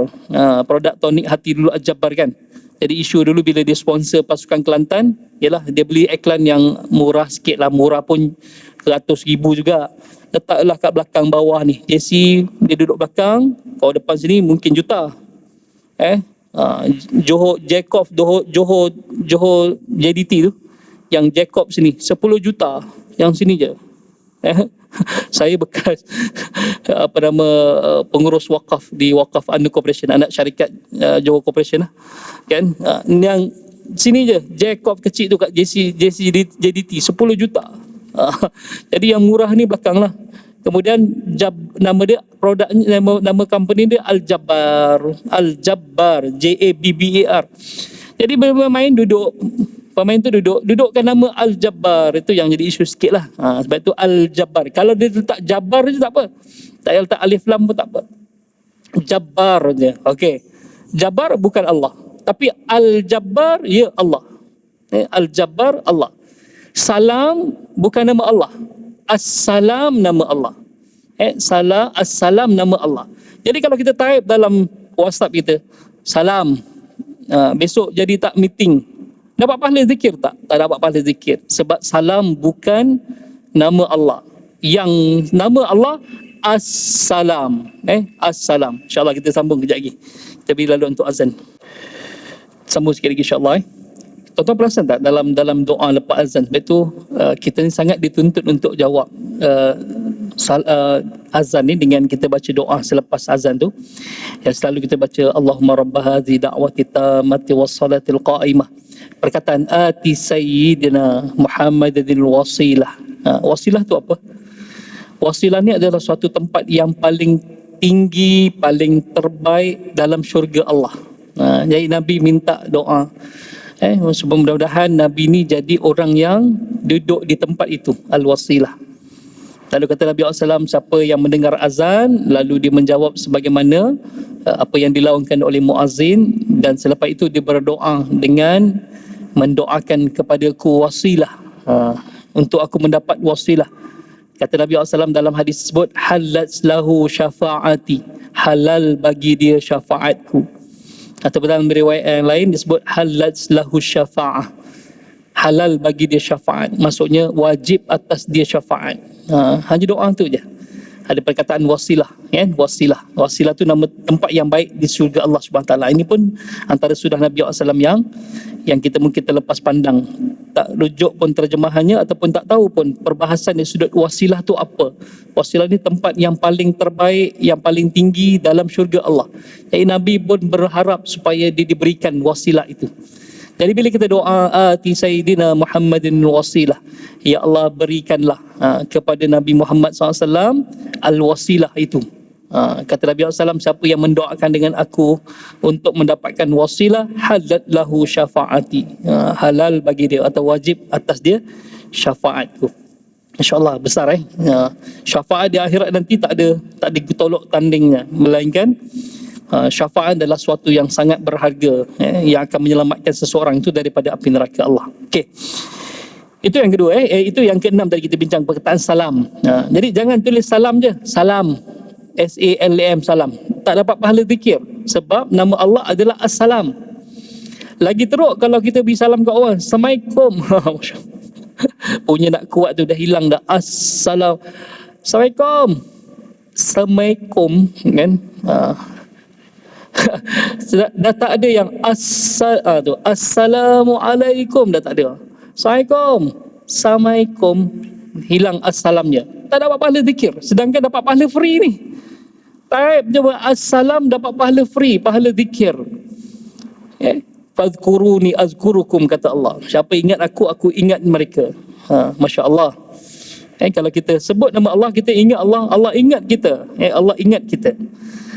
Produk tonik hati dulu Al-Jabbar kan. Jadi isu dulu bila dia sponsor pasukan Kelantan, ialah dia beli iklan yang murah sikit lah, murah pun RM100,000 juga. Letaklah kat belakang bawah ni, JC dia duduk belakang, kalau depan sini mungkin juta. Johor Jacob, Johor JDT tu, yang Jacob sini 10 juta, yang sini je. Saya bekas pengurus wakaf di Wakaf Anu Corporation, anak syarikat Johor Corporation lah kan. Yang sini je Jacob kecil tu kat JDT 10 juta. Jadi yang murah ni belakang lah. Kemudian nama dia, produknya, nama company dia Al-Jabbar, Jabbar. Jadi pemain tu dudukkan nama Al-Jabbar. Itu yang jadi isu sikit lah. Sebab itu Al-Jabbar. Kalau dia letak Jabbar je tak apa, tak payah letak alif lam pun tak apa, Jabbar je. Okey, Jabbar bukan Allah, tapi Al-Jabbar ya Allah. Al-Jabbar Allah. Salam bukan nama Allah, As-Salam nama Allah. As-Salam nama Allah. Jadi kalau kita type dalam WhatsApp kita, salam, besok jadi tak meeting, dapat pahala zikir tak? Tak dapat pahala zikir. Sebab salam bukan nama Allah. Yang nama Allah As-Salam. As-Salam. InsyaAllah kita sambung kejap lagi. Kita beri lalu untuk azan. Sambung sikit lagi insyaAllah. Tuan-tuan perasan tak dalam doa lepas azan, sebab itu kita ni sangat dituntut untuk jawab azan ni dengan kita baca doa selepas azan tu. Yang selalu kita baca Allahumma rabba hadhi da'wati tammati wassalatil qa'imah. Perkataan ati sayyidina Muhammadil wasilah. Wasilah tu apa? Wasilah ni adalah suatu tempat yang paling tinggi, paling terbaik dalam syurga Allah. Jadi Nabi minta doa, mudah-mudahan Nabi ni jadi orang yang duduk di tempat itu, al-wasilah. Lalu kata Nabi SAW, siapa yang mendengar azan lalu dia menjawab sebagaimana apa yang dilaungkan oleh muazzin, dan selepas itu dia berdoa dengan mendoakan kepadaku wasilah, untuk aku mendapat wasilah. Kata Nabi SAW dalam hadis tersebut, halat lahu syafaati, halal bagi dia syafaatku. Atau dalam riwayat yang lain disebut halat lahu syafa'ah, halal bagi dia syafaat, maksudnya wajib atas dia syafaat. Hanya doa tu je. Ada perkataan wasilah, kan? Wasilah tu nama tempat yang baik di syurga Allah Subhanahu Taala. Ini pun antara sudah Nabi SAW yang kita mungkin terlepas pandang, tak rujuk pun terjemahannya ataupun tak tahu pun perbahasan di sudut wasilah tu apa. Wasilah ni tempat yang paling terbaik, yang paling tinggi dalam syurga Allah. Jadi Nabi pun berharap supaya dia diberikan wasilah itu. Jadi bila kita doa ati sayyidina Muhammadin wasilah, ya Allah berikanlah kepada Nabi Muhammad SAW al-wasilah itu. Kata Nabi SAW, siapa yang mendoakan dengan aku untuk mendapatkan wasilah, halat lahu syafaati, halal bagi dia atau wajib atas dia syafaatku. InsyaAllah besar syafaat di akhirat nanti tak ada tolok tandingnya, melainkan syafaat adalah suatu yang sangat berharga, yang akan menyelamatkan seseorang itu daripada api neraka Allah. Okey. Itu yang kedua. Itu yang keenam tadi kita bincang, perkataan salam. Jadi jangan tulis salam je, salam, S-A-L-A-M, salam. Tak dapat pahala zikir sebab nama Allah adalah As-Salam. Lagi teruk kalau kita beri salam kat orang, Assalamualaikum. Masya Allah. Punya nak kuat tu dah hilang dah. Assalamualaikum. Assalamualaikum kan. Dah tak ada yang Assalamualaikum, dah tak ada. Assalamualaikum, hilang assalamnya. Tak dapat pahala zikir, sedangkan dapat pahala free ni. Type je assalam, dapat pahala free, pahala zikir. Fadhkuruni azkurukum, kata Allah. Siapa ingat aku ingat mereka. Masya Allah. Kalau kita sebut nama Allah, kita ingat Allah, Allah ingat kita. Allah ingat kita.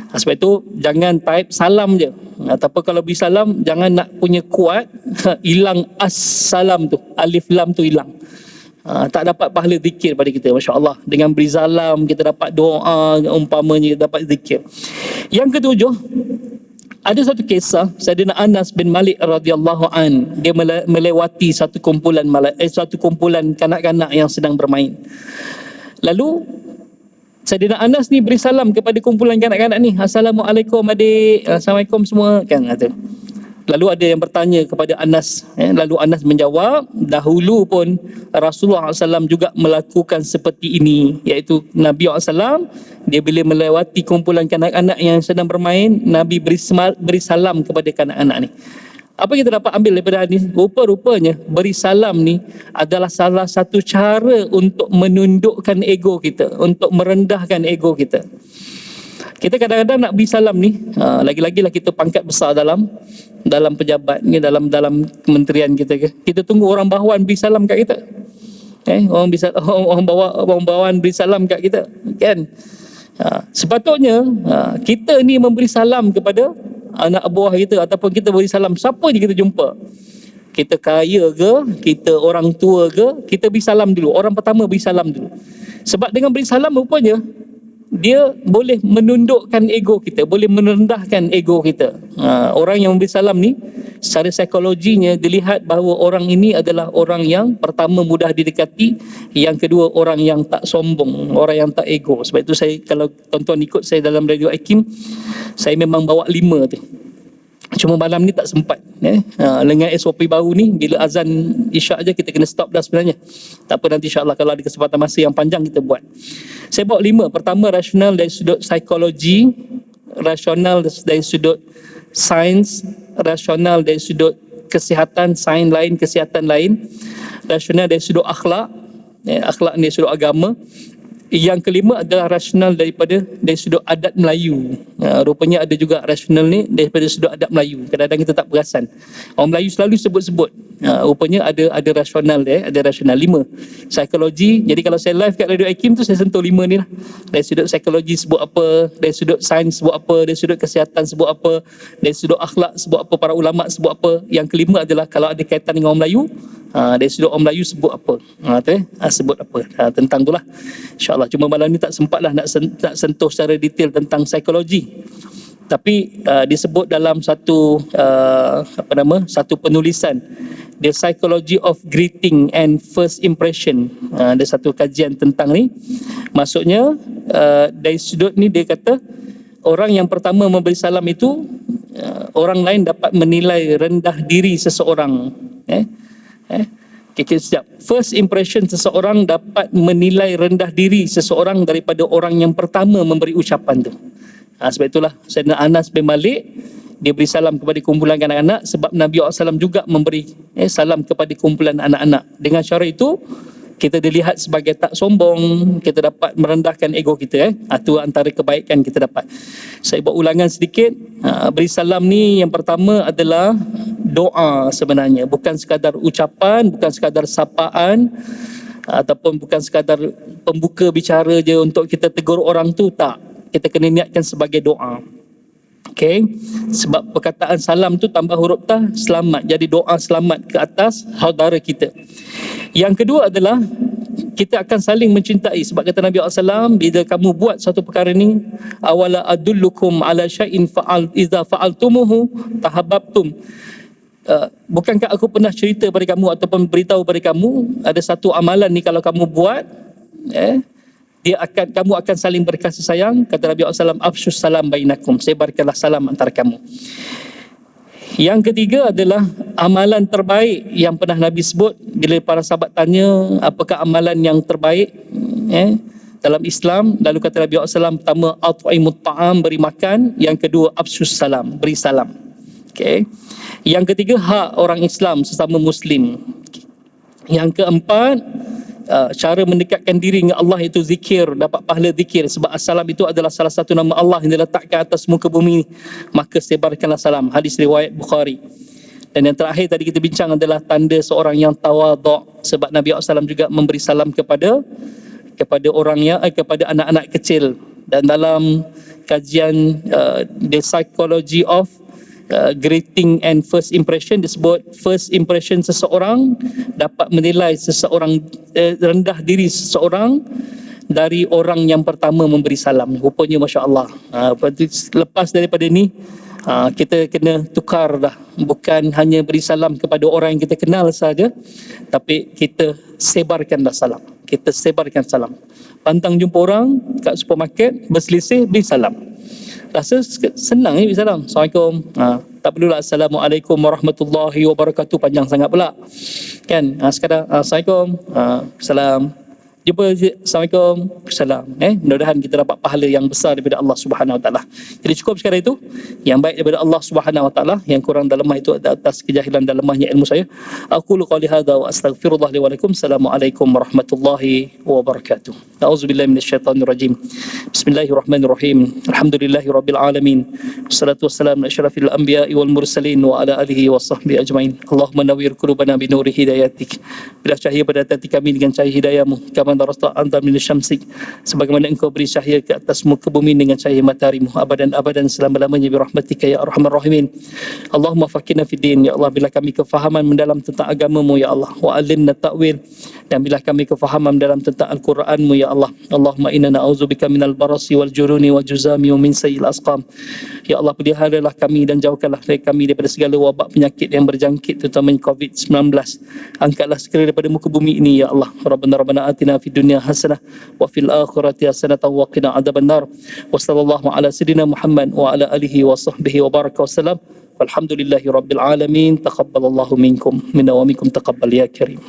Sebab itu jangan type salam je. Ataupun kalau beri salam, jangan nak punya kuat, hilang as-salam tu, alif lam tu hilang. Tak dapat pahala zikir pada kita. Masya Allah. Dengan beri salam, kita dapat doa, umpamanya dapat zikir. Yang ketujuh, ada satu kisah Sayyidina Anas bin Malik radhiyallahu an. Dia melewati satu kumpulan kanak-kanak yang sedang bermain. Lalu Sayyidina Anas ni beri salam kepada kumpulan kanak-kanak ni. Assalamualaikum adik, Assalamualaikum semua kan kata. Lalu ada yang bertanya kepada Anas. Lalu Anas menjawab, dahulu pun Rasulullah SAW juga melakukan seperti ini. Iaitu Nabi SAW, dia bila melewati kumpulan kanak-kanak yang sedang bermain, Nabi beri salam kepada kanak-kanak ni. Apa kita dapat ambil daripada hadis? Rupa-rupanya beri salam ni adalah salah satu cara untuk menundukkan ego kita, untuk merendahkan ego kita. Kita kadang-kadang nak beri salam ni, lagi-lagilah kita pangkat besar dalam pejabat ni, dalam kementerian kita ke. Kita tunggu orang bawahan beri salam kat kita. Orang bawahan beri salam kat kita, kan? Sepatutnya kita ni memberi salam kepada anak buah kita, ataupun kita beri salam siapa je kita jumpa. Kita kaya ke, kita orang tua ke, kita beri salam dulu. Orang pertama beri salam dulu. Sebab dengan beri salam rupanya dia boleh menundukkan ego kita, boleh merendahkan ego kita. Orang yang memberi salam ni secara psikologinya dilihat bahawa orang ini adalah orang yang pertama mudah didekati, yang kedua orang yang tak sombong, orang yang tak ego. Sebab itu saya, kalau tuan-tuan ikut saya dalam Radio Hakim, saya memang bawa 5 tu. Cuma malam ni tak sempat. Dengan SOP baru ni, bila azan isyak je kita kena stop dah sebenarnya. Tak apa, nanti insyaAllah kalau ada kesempatan masa yang panjang kita buat. Saya bawa 5. Pertama, rasional dari sudut psikologi, rasional dari sudut sains, rasional dari sudut kesihatan, sains lain, kesihatan lain, rasional dari sudut akhlak, akhlak ni dari sudut agama. Yang kelima adalah rasional dari sudut adat Melayu. Rupanya ada juga rasional ni daripada sudut adat Melayu. Kadang-kadang kita tak perasan. Orang Melayu selalu sebut-sebut. Rupanya ada rasional dia, ada rasional 5. Psikologi. Jadi kalau saya live kat Radio Hakim tu, saya sentuh 5 ni lah. Dari sudut psikologi sebut apa, dari sudut sains sebut apa, dari sudut kesihatan sebut apa, dari sudut akhlak sebut apa, para ulama sebut apa. Yang kelima adalah kalau ada kaitan dengan orang Melayu, dari sudut orang Melayu sebut apa, sebut apa, tentang tu lah. InsyaAllah. Cuma malam ni tak sempat lah nak sentuh secara detail tentang psikologi. Tapi disebut dalam satu satu penulisan, The Psychology of Greeting and First Impression. Ada satu kajian tentang ni. Maksudnya dari sudut ni dia kata orang yang pertama memberi salam itu orang lain dapat menilai rendah diri seseorang. Sekejap. First impression, seseorang dapat menilai rendah diri seseorang daripada orang yang pertama memberi ucapan tu. Sebab itulah Sayyidina Anas bin Malik, dia beri salam kepada kumpulan anak-anak, sebab Nabi SAW juga memberi salam kepada kumpulan anak-anak. Dengan cara itu kita dilihat sebagai tak sombong, kita dapat merendahkan ego kita. Itu antara kebaikan kita dapat. Saya buat ulangan sedikit. Beri salam ni yang pertama adalah doa sebenarnya. Bukan sekadar ucapan, bukan sekadar sapaan, ataupun bukan sekadar pembuka bicara je untuk kita tegur orang tu, tak. Kita kena niatkan sebagai doa. Okay. Sebab perkataan salam tu tambah huruf ta, selamat. Jadi doa selamat ke atas saudara kita. Yang kedua adalah kita akan saling mencintai. Sebab kata Nabi SAW, bila kamu buat satu perkara ni, awala adullukum ala syai'in iza fa'altumuhu tahabbabtum. Bukankah aku pernah cerita pada kamu ataupun beritahu pada kamu, ada satu amalan ni kalau kamu buat, kamu akan saling berkasih sayang. Kata Nabi SAW, afsyus salam bainakum, sebarkanlah salam antara kamu. Yang ketiga adalah amalan terbaik yang pernah Nabi sebut bila para sahabat tanya apakah amalan yang terbaik dalam Islam. Lalu kata Nabi SAW, pertama at'imut ta'am, beri makan. Yang kedua afsus salam, beri salam. Okay. Yang ketiga hak orang Islam sesama Muslim. Yang keempat, cara mendekatkan diri dengan Allah itu zikir, dapat pahala zikir, sebab assalam itu adalah salah satu nama Allah yang diletakkan atas muka bumi, maka sebarkanlah salam. Hadis riwayat Bukhari. Dan yang terakhir tadi kita bincang adalah tanda seorang yang tawaduk, sebab Nabi SAW juga memberi salam kepada orang yang kepada anak-anak kecil. Dan dalam kajian the psychology of greeting and first impression, disebut first impression seseorang dapat menilai seseorang rendah diri seseorang dari orang yang pertama memberi salam. Rupanya Masya Allah. Lepas daripada ni kita kena tukar dah, bukan hanya beri salam kepada orang yang kita kenal saja, tapi kita sebarkanlah salam. Kita sebarkan salam. Pantang jumpa orang kat supermarket berselisih, beri salam. Rasa senang beri salam. Assalamualaikum. Tak perlulah Assalamualaikum warahmatullahi wabarakatuh, panjang sangat pula. Kan? Sekadar Assalamualaikum. Salam. Jumpa Assalamualaikum. Salam. Mudah-mudahan kita dapat pahala yang besar daripada Allah Subhanahu Wa Taala. Jadi cukup sekadar itu. Yang baik daripada Allah Subhanahu Wa Taala, yang kurang dan lemah itu atas kejahilan dan lemahnya ilmu saya. Aqulu qali hadza wa astaghfirullah li wa lakum. Assalamualaikum warahmatullahi wabarakatuh. A'udzubillahi minasyaitonir rajim. Bismillahirrahmanirrahim. Alhamdulillahirabbil alamin. Wassalatu wassalamu ala asyrafil anbiya'i wal mursalin wa ala alihi washabbihi ajmain. Allahumma nawwir qulubana bi nuri hidayatik. Bila cahaya pada hati kami dengan cahaya hidayahmu. Kama darasta anta min syamsi, sebagaimana engkau beri cahaya ke atas muka bumi dengan cahaya mataharimu, abadan selama-lamanya bi rahmatika ya arhamar rahimin. Allahumma faqihna fid din, ya Allah, bila kami kefahaman mendalam tentang agamamu ya Allah, wa alimna ta'wil, dan bila kami kefahaman dalam tentang Al-Quranmu ya Allah. Allahumma inna na'udzubika minal barasi wal juruni wa juzami wa min sayyil asqam. Ya Allah, peliharalah kami dan jauhkanlah kami daripada segala wabak penyakit yang berjangkit, terutamanya COVID-19. Angkatlah segera daripada muka bumi ini ya Allah. Rabbana atina fid dunya hasanah wa fil akhirati hasanah wa qina adzabannar. Wa sallallahu ala sayidina Muhammad wa ala alihi wa sahbihi wa baraka wasallam. Walhamdulillahi rabbil alamin. Taqabbalallahu minkum minna wa minkum taqabbal ya karim.